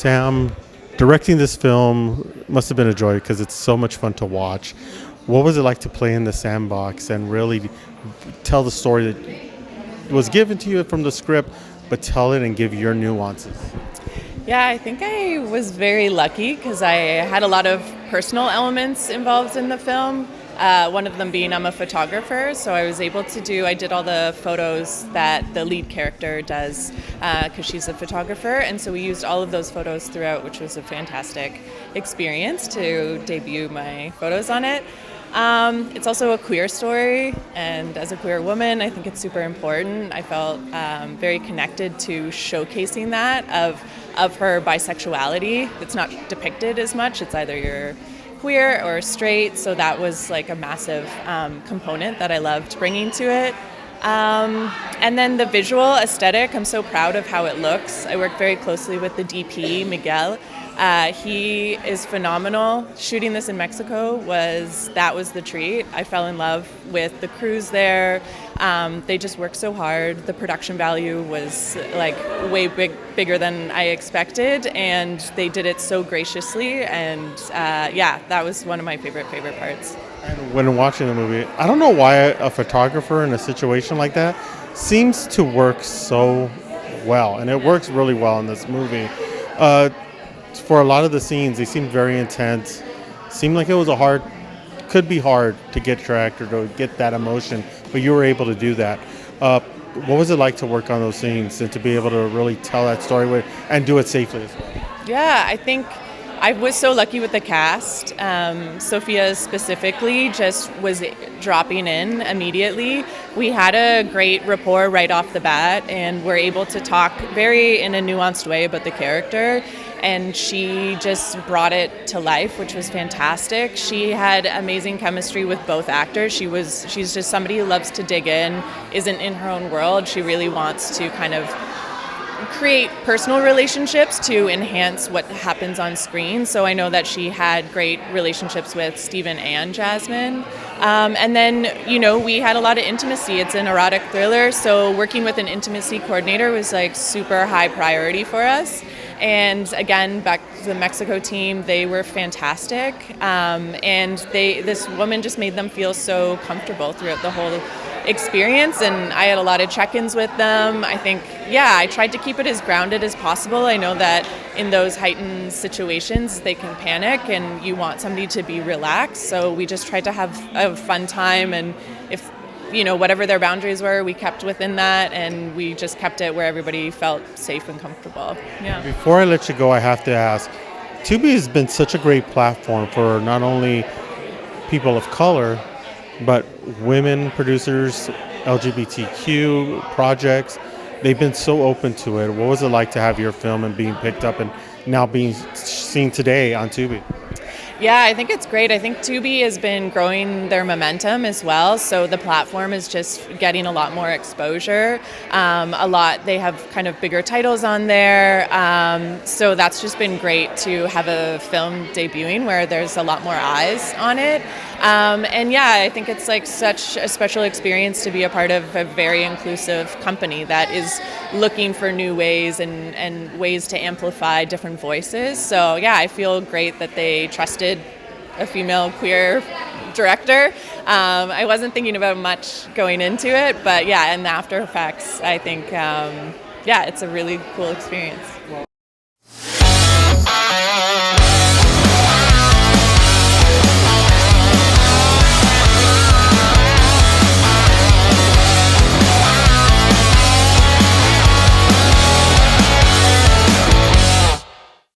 Sam, directing this film must have been a joy because it's so much fun to watch. What was it like to play in the sandbox and really tell the story that was given to you from the script, but tell it and give your nuances? Yeah, I think I was very lucky because I had a lot of personal elements involved in the film. One of them being I'm a photographer, so I did all the photos that the lead character does because she's a photographer, and so we used all of those photos throughout, which was a fantastic experience to debut my photos on it. It's also a queer story, and as a queer woman, I think it's super important. I felt very connected to showcasing that of her bisexuality. It's not depicted as much. It's either you're queer or straight, so that was like a massive component that I loved bringing to it. And then the visual aesthetic, I'm so proud of how it looks. I worked very closely with the DP, Miguel. He is phenomenal. Shooting this in Mexico was the treat. I fell in love with the crews there. They just worked so hard. The production value was like way bigger than I expected, and they did it so graciously. And that was one of my favorite parts. And when watching the movie, I don't know why a photographer in a situation like that seems to work so well, and it works really well in this movie. For a lot of the scenes, they seemed very intense. Seemed like it was could be hard to get your actor to get that emotion, but you were able to do that. What was it like to work on those scenes and to be able to really tell that story and do it safely as well? Yeah, I think I was so lucky with the cast. Sophia specifically just was dropping in immediately. We had a great rapport right off the bat, and we're able to talk in a nuanced way about the character. And she just brought it to life, which was fantastic. She had amazing chemistry with both actors. She's just somebody who loves to dig in, isn't in her own world. She really wants to kind of create personal relationships to enhance what happens on screen. So I know that she had great relationships with Stephen and Jasmine. And then, we had a lot of intimacy. It's an erotic thriller, so working with an intimacy coordinator was like super high priority for us. And again, back to the Mexico team, they were fantastic. And this woman just made them feel so comfortable throughout the whole experience, and I had a lot of check-ins with them. I think, I tried to keep it as grounded as possible. I know that in those heightened situations, they can panic, and you want somebody to be relaxed. So we just tried to have a fun time, and if whatever their boundaries were, we kept within that, and we just kept it where everybody felt safe and comfortable. Yeah. Before I let you go, I have to ask, Tubi has been such a great platform for not only people of color, but women producers, LGBTQ projects. They've been so open to it. What was it like to have your film and being picked up and now being seen today on Tubi? Yeah, I think it's great. I think Tubi has been growing their momentum as well, so the platform is just getting a lot more exposure. They have kind of bigger titles on there, so that's just been great to have a film debuting where there's a lot more eyes on it. I think it's like such a special experience to be a part of a very inclusive company that is looking for new ways and ways to amplify different voices. So I feel great that they trusted a female queer director. I wasn't thinking about much going into it, but in the after effects, I think, it's a really cool experience.